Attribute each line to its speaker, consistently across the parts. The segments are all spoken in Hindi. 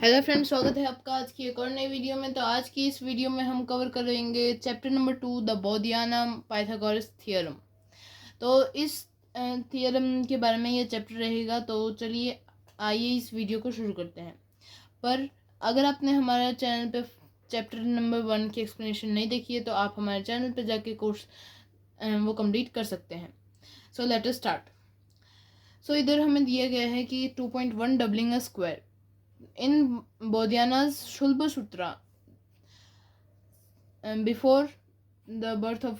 Speaker 1: हेलो फ्रेंड्स, स्वागत है आपका आज की एक और नई वीडियो में। तो आज की इस वीडियो में हम कवर करेंगे chapter number 2 the Baudhayana Pythagoras theorem. तो इस थियरम के बारे में ये चैप्टर रहेगा। तो चलिए आइए इस वीडियो को शुरू करते हैं। पर अगर आपने हमारे चैनल पे चैप्टर नंबर 1 की एक्सप्लेनेशन नहीं देखी है तो आप हमारे चैनल पे जाके कोर्स वो कंप्लीट कर सकते हैं। So let us start. सो इधर हमें दिया गया है कि 2.1 doubling a square in Bodhiana's Shulba Sutra, before the birth of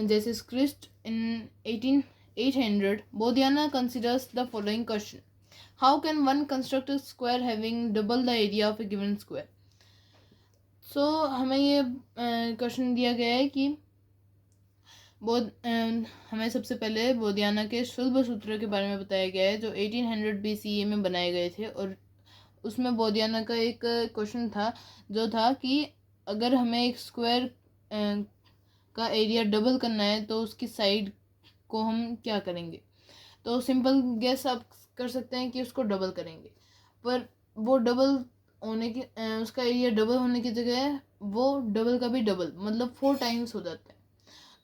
Speaker 1: Jesus Christ in 800, Bodhiana considers the following question: how can one construct a square having double the area of a given square? So हमें ये क्वेश्चन दिया गया है कि हमें सबसे पहले बोधियाना के शुल्ब सूत्र के बारे में बताया गया है जो 1800 BCE में बनाए गए थे। और उसमें बोधियाना का एक क्वेश्चन था जो था कि अगर हमें एक स्क्वायर का एरिया डबल करना है तो उसकी साइड को हम क्या करेंगे। तो सिंपल गेस आप कर सकते हैं कि उसको डबल करेंगे, पर वो डबल होने की उसका एरिया डबल होने की जगह वो डबल का भी डबल मतलब 4 टाइम्स हो जाता है।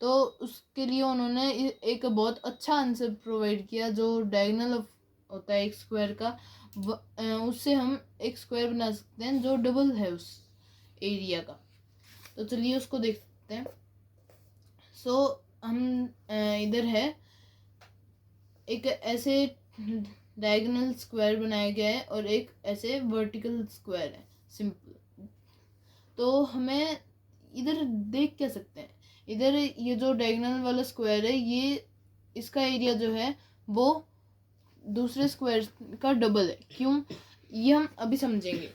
Speaker 1: तो उसके लिए उन्होंने एक बहुत अच्छा आंसर प्रोवाइड किया जो डायगोनल होता है एक स्क्वायर का, उससे हम एक स्क्वायर बना सकते हैं जो डबल है उस एरिया का। तो चलिए उसको देखते हैं। सो हम इधर है एक ऐसे डायगोनल स्क्वायर बनाया गया है और एक ऐसे वर्टिकल स्क्वायर है सिंपल। तो हमें इधर देख क्या सकते हैं, इधर ये जो डायगोनल वाला स्क्वायर है ये इसका एरिया जो है वो दूसरे स्क्वायर का डबल है। क्यों, ये हम अभी समझेंगे।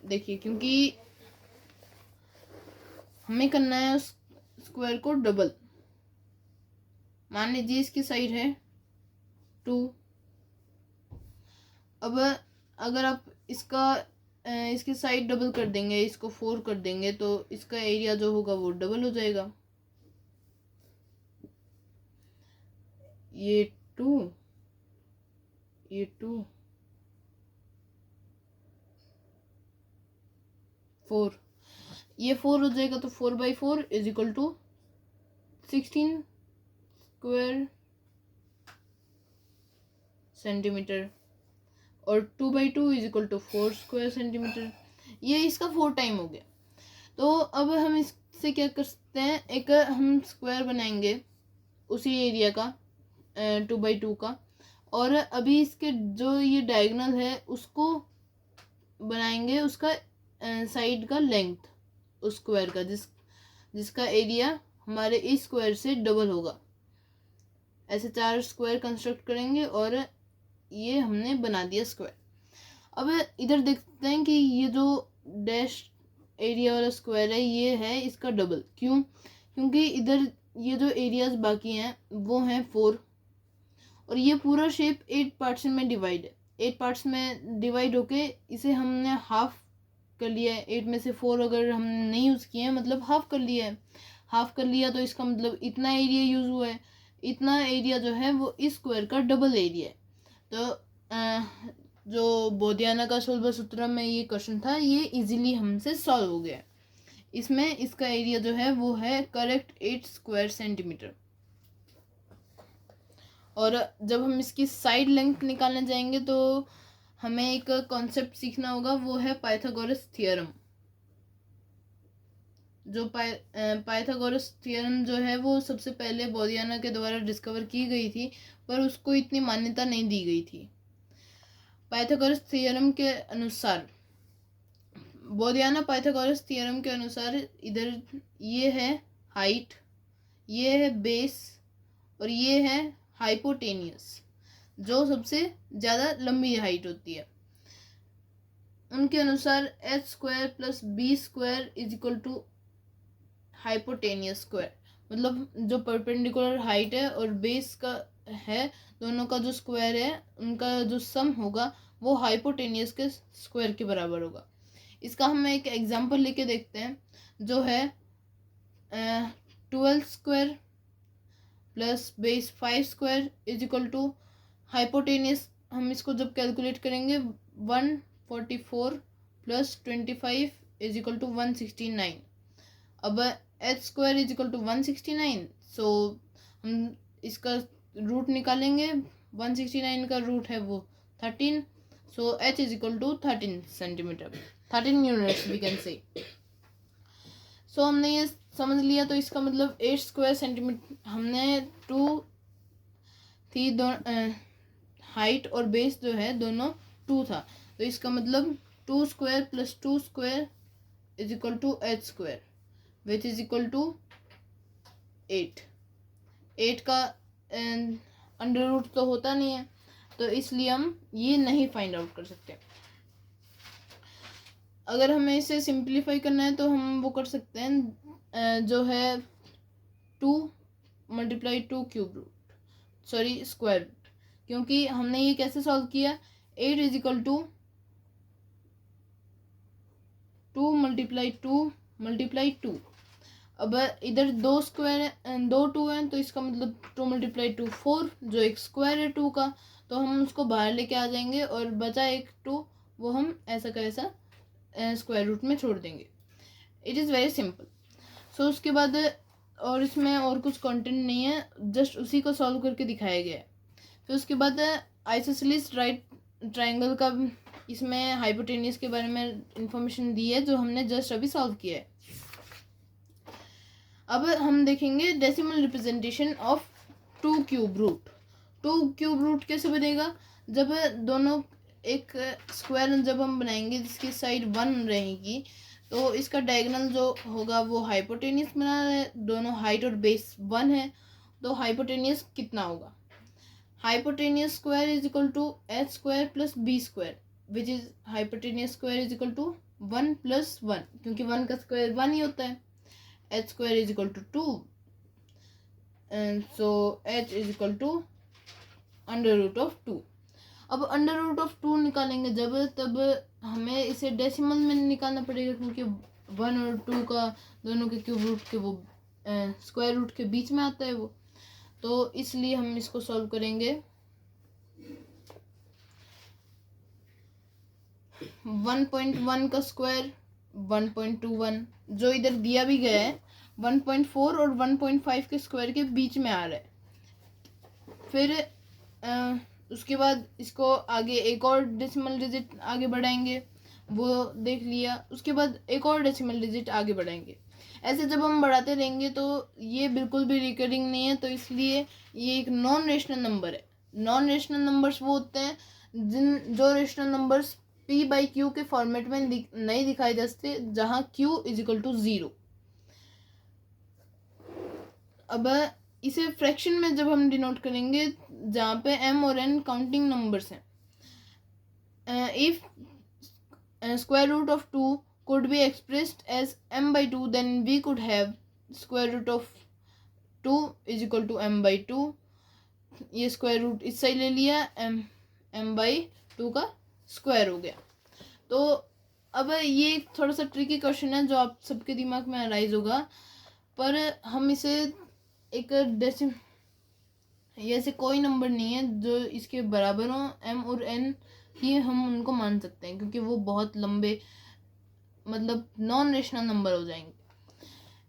Speaker 1: देखिए, क्योंकि हमें करना है उस स्क्वायर को डबल। मान लीजिए इसकी साइड है 2। अब अगर आप इसकी साइड डबल कर देंगे, इसको 4 कर देंगे तो इसका एरिया जो होगा वो डबल हो जाएगा। ये 2 ये 2 4 ये 4 हो जाएगा। तो 4/4 is equal to 16 square centimetre और 2/2 is equal to 4 square centimetre. ये इसका 4 टाइम हो गया। तो अब हम इससे क्या कर सकते हैं, एक हम स्क्वायर बनाएंगे उसी एरिया का 2/2 का, और अभी इसके जो ये डायगोनल है उसको बनाएंगे उसका साइड का लेंथ उस स्क्वायर का जिसका एरिया हमारे इस स्क्वायर से डबल होगा। ऐसे 4 स्क्वायर कंस्ट्रक्ट करेंगे और ये हमने बना दिया स्क्वायर। अब इधर देखते हैं कि ये जो डैश एरिया वाला स्क्वायर है ये है इसका डबल। क्यों, क्योंकि इधर ये जो एरियाज बाकी हैं वो हैं 4 और ये पूरा शेप 8 पार्ट्स में डिवाइड है। 8 पार्ट्स में डिवाइड होके इसे हमने हाफ कर लिया है। 8 में से 4 अगर हम नहीं यूज़ किए हैं मतलब हाफ कर लिया है। हाफ कर लिया तो इसका मतलब इतना एरिया यूज़ हुआ है। इतना एरिया जो है वो इस स्क्वायर का डबल एरिया है। तो जो बोधियाना का शुल्ब सूत्र में ये क्वेश्चन था ये इजीली हमसे सॉल्व हो गया। इसमें इसका एरिया जो है वो है करेक्ट 8 स्क्वायर सेंटीमीटर। और जब हम इसकी साइड लेंथ निकालने जाएंगे तो हमें एक कॉन्सेप्ट सीखना होगा, वो है पाइथागोरस थियरम। जो पाइथागोरस थियरम जो है वो सबसे पहले बोधियाना के द्वारा डिस्कवर की गई थी, पर उसको इतनी मान्यता नहीं दी गई थी। पाइथागोरस थियरम के अनुसार, बोधियाना पाइथागोरस थियरम के अनुसार इधर ये है हाइट, ये है बेस और ये है हाइपोटेनियस, जो सबसे ज़्यादा लंबी हाइट होती है। उनके अनुसार h² + b² is equal to hypotenuse square. मतलब जो परपेंडिकुलर हाइट है और बेस का है दोनों का जो स्क्वायर है उनका जो सम होगा वो हाइपोटेनियस के स्क्वायर के बराबर होगा। इसका हम एक एग्जांपल लेके देखते हैं जो है 12² + base 5² is equal to hypotenuse हम इसको जब कैलकुलेट करेंगे 144 प्लस 25 इज इक्वल टू 169। अब H square is equal to 169, so हम इसका रूट निकालेंगे। 169 का रूट है वो 13, so H is equal to 13 centimetre, 13 units we can say. So हमने ये समझ लिया, तो इसका मतलब 8 स्क्वायर सेंटीमीटर हमने 2 थी, हाइट और बेस जो है दोनों 2 था, तो इसका मतलब 2 square plus 2 square is equal to H square which is equal to 8। 8 का अंडर रूट तो होता नहीं है, तो इसलिए हम ये नहीं फाइंड आउट कर सकते। अगर हमें इसे सिंप्लीफाई करना है तो हम वो कर सकते हैं, जो है 2 multiply 2 cube root, sorry square root, क्योंकि हमने ये कैसे सॉल्व किया। 8 is equal to 2 multiply 2 multiply 2। अब इधर 2 स्क्वायर 2 2 हैं, तो इसका मतलब 2 मल्टीप्लाई 2 4, जो एक स्क्वायर है 2 का, तो हम उसको बाहर लेके आ जाएंगे और बचा एक 2, वो हम ऐसा का ऐसा स्क्वायर रूट में छोड़ देंगे। It is very simple. So उसके बाद और इसमें और कुछ कंटेंट नहीं है, जस्ट उसी को सॉल्व करके दिखाया गया है। फिर उसके बाद आइसोसेलेस राइट ट्रायंगल का इसमें हाइपोटेनियस के बारे में इंफॉर्मेशन दी है, जो हमने जस्ट अभी सॉल्व किया है। अब हम देखेंगे decimal representation of 2 cube root. 2 cube root कैसे बनेगा, जब दोनों एक स्क्वायर जब हम बनाएंगे जिसकी साइड 1 रहेगी, तो इसका डायगोनल जो होगा वो हाइपोटेनियस बना है, दोनों हाइट और बेस 1 है, तो हाइपोटेनियस कितना होगा। Hypotenuse square is equal to H square plus B square which is hypotenuse square is equal to 1 plus 1, क्योंकि 1 का स्क्वायर 1 ही होता है। H square is equal to 2, and so H is equal to under root of 2। अब अंडर रूट ऑफ 2 निकालेंगे जब, तब हमें इसे डेसिमल में निकालना पड़ेगा, क्योंकि 1 और 2 का दोनों के क्यूब रूट के वो स्क्वायर रूट के बीच में आता है वो, तो इसलिए हम इसको सॉल्व करेंगे। 1.1 का स्क्वायर 1.21, जो इधर दिया भी गया है 1.4 और 1.5 के स्क्वायर के बीच में आ रहा है। फिर उसके बाद इसको आगे एक और डेसिमल डिजिट आगे बढ़ाएंगे, वो देख लिया। उसके बाद एक और डेसिमल डिजिट आगे बढ़ाएंगे। ऐसे जब हम बढ़ाते रहेंगे तो ये बिल्कुल भी रिकरिंग नहीं है, तो इसलिए ये एक नॉन रेशनल नंबर है। नॉन रेशनल नंबर्स वो होते हैं जो rational numbers p by Q के फॉर्मेट में नहीं दिखाए जा सकते, जहाँ q इज इक्वल टू 0। अब इसे फ्रैक्शन में जब हम डिनोट करेंगे, जहाँ पे m और n काउंटिंग नंबर्स हैं, if square root of 2 could be expressed as m by 2, then we could have square root of 2 is equal to m by 2। ये स्क्वायर रूट इस साइड ले लिया, m by 2 का स्क्वायर हो गया। तो अब ये थोड़ा सा ट्रिकी क्वेश्चन है जो आप सबके दिमाग में अराइज होगा, पर हम इसे एक ऐसे कोई नंबर नहीं है जो इसके बराबर हो, m और n ही हम उनको मान सकते हैं, क्योंकि वो बहुत लंबे मतलब नॉन रेशनल नंबर हो जाएंगे।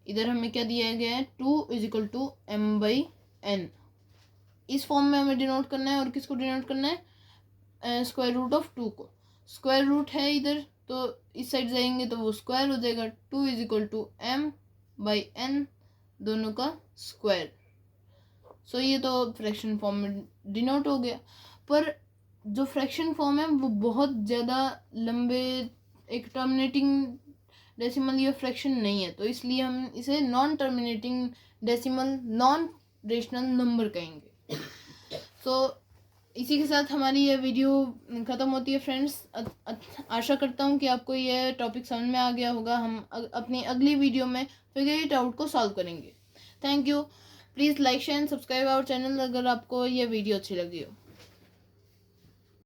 Speaker 1: इधर हमें क्या दिया गया है, 2 is equal to m by n। इस फॉर्म में हमें डिनोट करना है, और किसको डिनोट करना है, स्क्वायर रूट ऑफ 2 को। स्क्वायर रूट है इधर, तो इस साइड जाएंगे तो वो स्क्वायर हो जाएगा। 2 is equal to m by n, दोनों का स्क्वायर। सो ये तो फ्रैक्शन फॉर्म में डिनोट हो गया, पर जो फ्रैक्शन फॉर्म है वो बहुत ज़्यादा लंबे एक टर्मिनेटिंग डेसिमल या फ्रैक्शन नहीं है, तो इसलिए हम इसे non terminating decimal non rational number कहेंगे। सो इसी के साथ हमारी यह वीडियो ख़त्म होती है फ्रेंड्स। आशा करता हूँ कि आपको यह टॉपिक समझ में आ गया होगा। हम अपनी अगली वीडियो में फिगर इट आउट को सॉल्व करेंगे। Thank you. Please like share and subscribe our channel अगर आपको यह वीडियो अच्छी लगी हो।